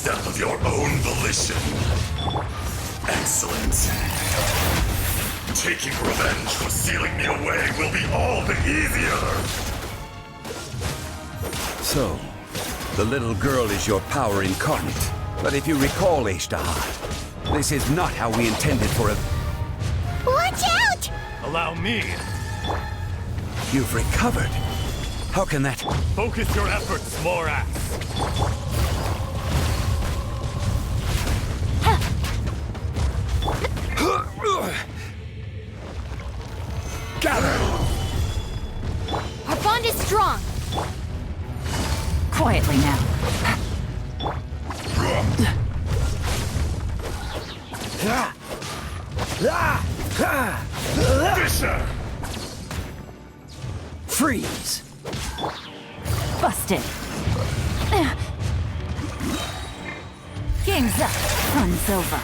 step of your own volition. Excellent. Taking revenge for sealing me away will be all the easier. So, the little girl is your power incarnate. But if you recall, Al-Hasyir, this is not how we intended for a... Watch out! Allow me. You've recovered. How can that... Focus your efforts, Morax. Gather! Our bond is strong. Quietly now. Fisher! Freeze! Busted. Game's up. Fun's over.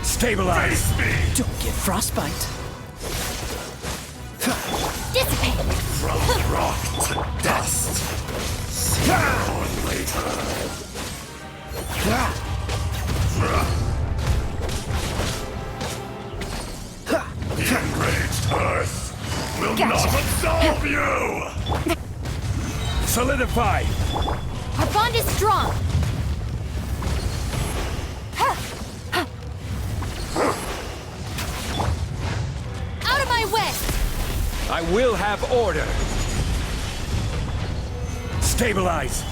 Stabilize! Face me! Don't get frostbite. Dissipate. From rock to dust. See you later. The enraged Earth will not absolve you! Solidify! Our bond is strong. Out of my way! I will have order! Stabilize!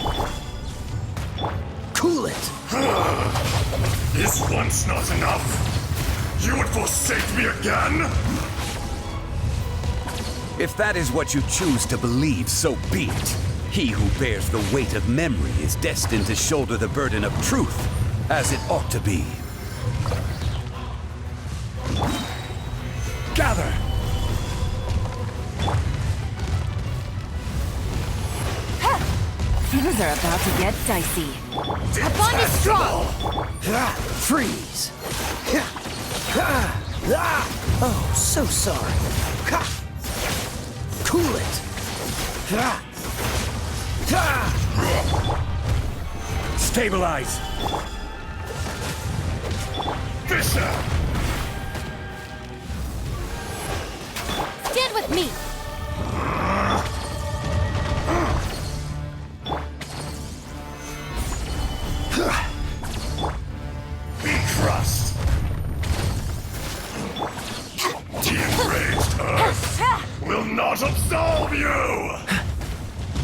Cool it! Is once not enough? You would forsake me again? If that is what you choose to believe, so be it. He who bears the weight of memory is destined to shoulder the burden of truth, as it ought to be. Gather! Things are about to get dicey. Our bond is strong. Freeze! Oh, so sorry. Cool it! Stabilize! Fisher! Stand with me. Be crushed! The enraged Earth will not absolve you!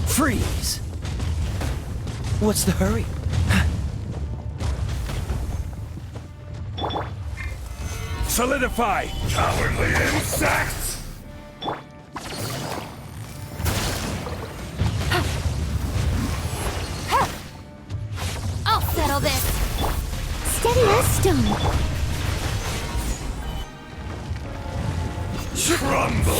Freeze! What's the hurry? Solidify! Cowardly insects! I'll settle this. Steady as stone. Crumble!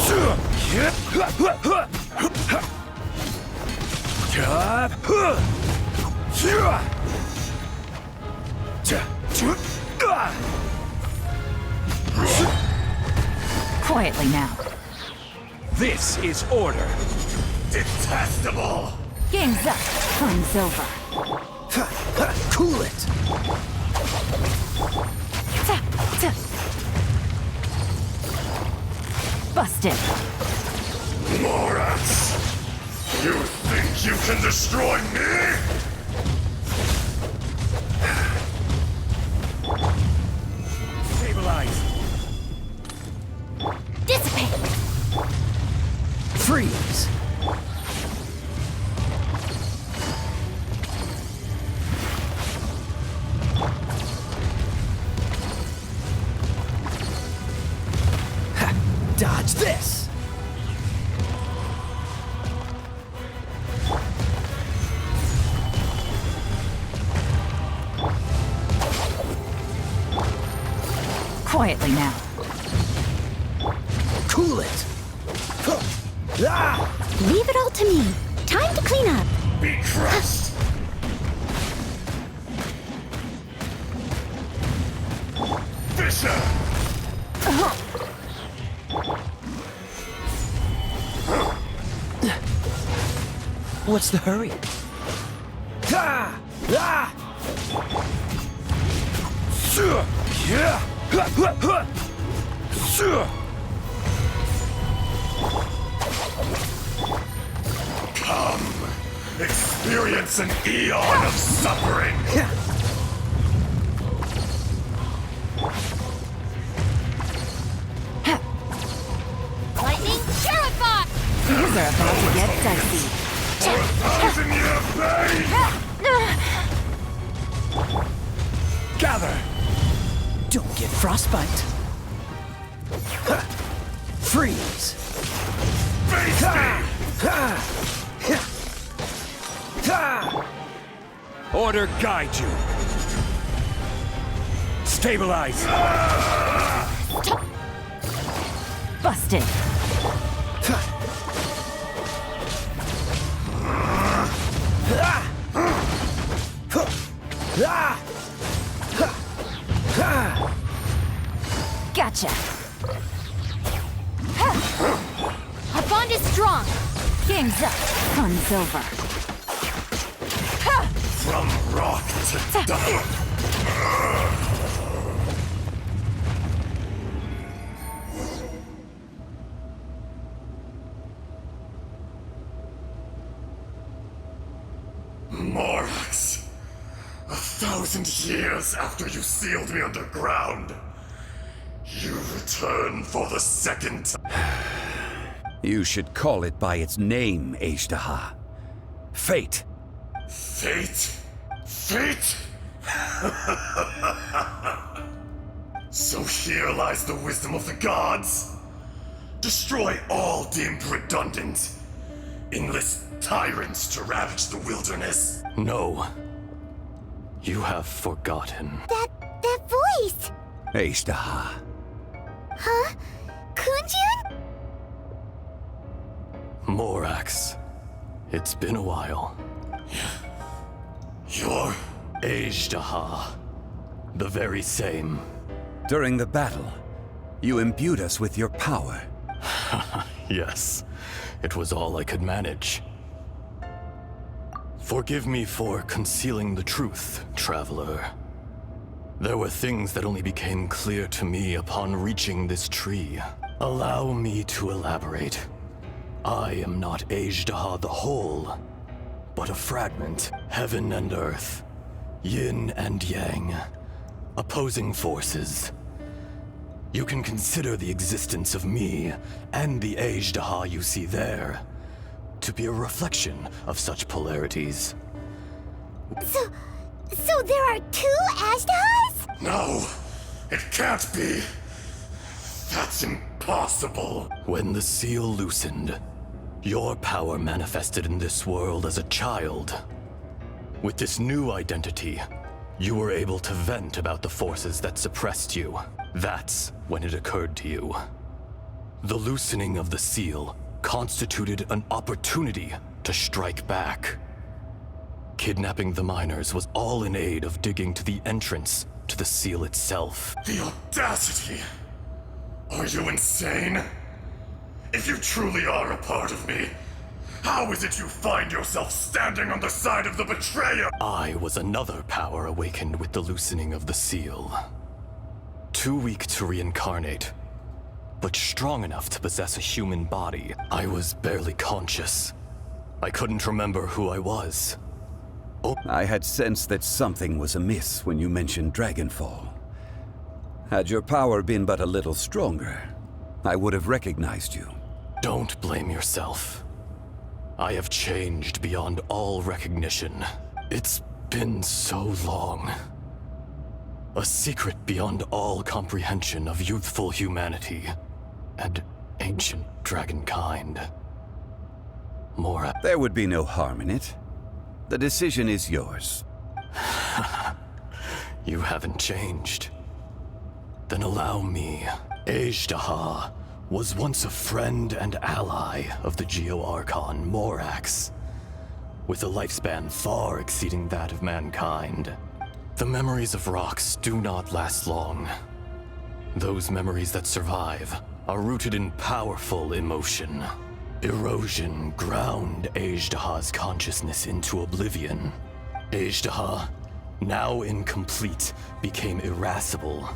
Quietly now. This is order! Detestable! Game's up. Fun's over. Cool it! Busted. Morax! You think you can destroy me? Stabilize! Dissipate. Freeze! Dodge this! Quietly now. Cool it! Leave it all to me. Time to clean up. Be crushed! Fisher! What's the hurry? Come, experience an eon of suffering. Lightning, Sheriff Fox! Things are about to get dicey. 1,000-year pain! Gather! Don't get frostbite. Freeze! Face me! Order guide you. Stabilize. Busted. Gotcha. Our bond is strong! Game's up. Fun's over. From rock to dust. Morax, 1,000 years after you sealed me underground, you return for the second time. You should call it by its name, Ajdaha. Fate. Fate? Fate? So here lies the wisdom of the gods. Destroy all deemed redundant. Enlist tyrants to ravage the wilderness. No. You have forgotten. That voice! Ajdaha. Huh? Kunjun? Morax. It's been a while. You're... Ajdaha. The very same. During the battle, you imbued us with your power. Yes. It was all I could manage. Forgive me for concealing the truth, traveler. There were things that only became clear to me upon reaching this tree. Allow me to elaborate. I am not Ajdaha the whole, but a fragment. Heaven and earth, yin and yang, opposing forces. You can consider the existence of me and the Ajdaha you see there to be a reflection of such polarities. So there are two Ashdahas? No, it can't be. That's impossible. When the seal loosened, your power manifested in this world as a child. With this new identity, you were able to vent about the forces that suppressed you. That's when it occurred to you. The loosening of the seal constituted an opportunity to strike back. Kidnapping the miners was all in aid of digging to the entrance to the seal itself. The audacity! Are you insane? If you truly are a part of me, how is it you find yourself standing on the side of the betrayer? I was another power awakened with the loosening of the seal. Too weak to reincarnate, but strong enough to possess a human body. I was barely conscious. I couldn't remember who I was. I had sensed that something was amiss when you mentioned Dragonfall. Had your power been but a little stronger, I would have recognized you. Don't blame yourself. I have changed beyond all recognition. It's been so long. A secret beyond all comprehension of youthful humanity and ancient dragonkind. Mora. There would be no harm in it. The decision is yours. You haven't changed. Then allow me. Ajdaha was once a friend and ally of the Geo-Archon Morax, with a lifespan far exceeding that of mankind. The memories of rocks do not last long. Those memories that survive are rooted in powerful emotion. Erosion ground Ajdaha's consciousness into oblivion. Ajdaha, now incomplete, became irascible,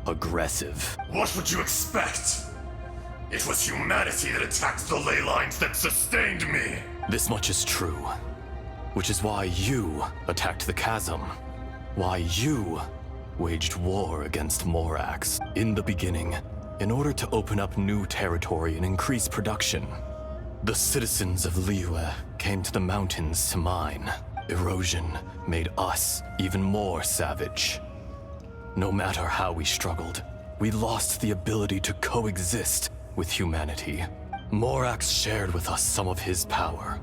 aggressive. What would you expect? It was humanity that attacked the ley lines that sustained me. This much is true, which is why you attacked the chasm. Why you waged war against Morax. In the beginning, in order to open up new territory and increase production, the citizens of Liyue came to the mountains to mine. Erosion made us even more savage. No matter how we struggled, we lost the ability to coexist with humanity. Morax shared with us some of his power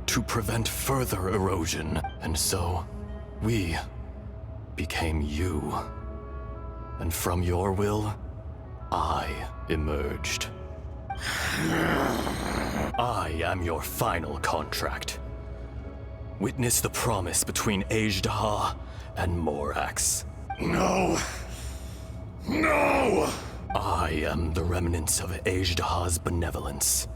to prevent further erosion, and so we became you. And from your will, I emerged. I am your final contract. Witness the promise between Ajdaha and Morax. No. No! I am the remnants of Ajdaha's benevolence.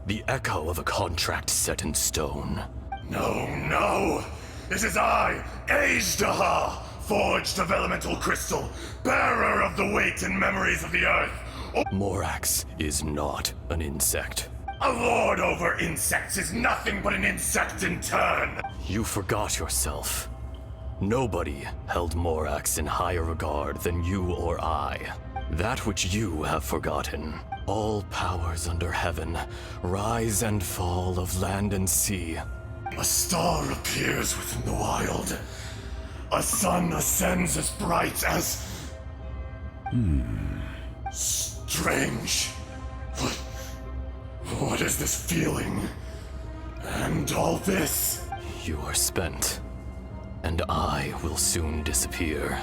The echo of a contract set in stone. No, no! It is I, Ajdaha, forged of elemental crystal, bearer of the weight and memories of the earth. Morax is not an insect. A lord over insects is nothing but an insect in turn. You forgot yourself. Nobody held Morax in higher regard than you or I. That which you have forgotten. All powers under heaven, rise and fall of land and sea. A star appears within the wild. A sun ascends as bright as... Strange. What is this feeling? And all this? You are spent, and I will soon disappear.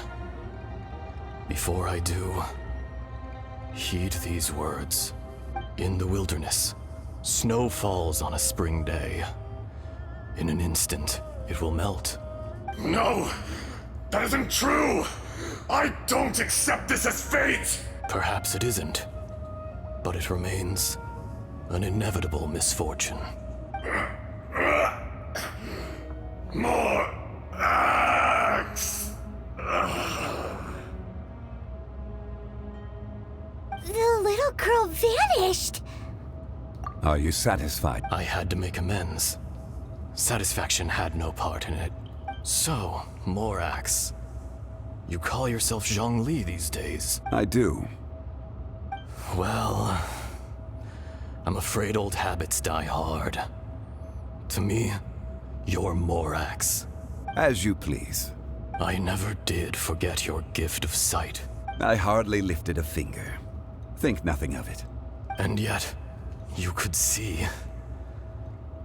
Before I do, heed these words. In the wilderness, snow falls on a spring day. In an instant, it will melt. No! That isn't true! I don't accept this as fate! Perhaps it isn't, but it remains an inevitable misfortune. More axe! The little girl vanished. Are you satisfied? I had to make amends. Satisfaction had no part in it. So, Morax, you call yourself Zhongli these days? I do. Well, I'm afraid old habits die hard. To me, you're Morax. As you please. I never did forget your gift of sight. I hardly lifted a finger. Think nothing of it. And yet, you could see.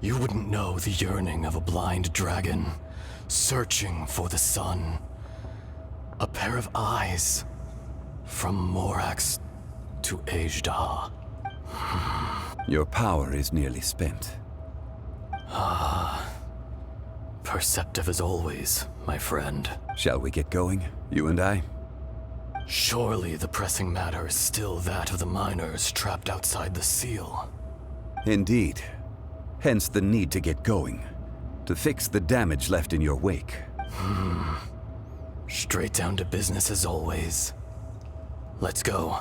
You wouldn't know the yearning of a blind dragon, searching for the sun. A pair of eyes, from Morax to Ajdaha. Your power is nearly spent. Perceptive as always, my friend. Shall we get going, you and I? Surely the pressing matter is still that of the miners trapped outside the seal. Indeed. Hence the need to get going. To fix the damage left in your wake. Straight down to business as always. Let's go.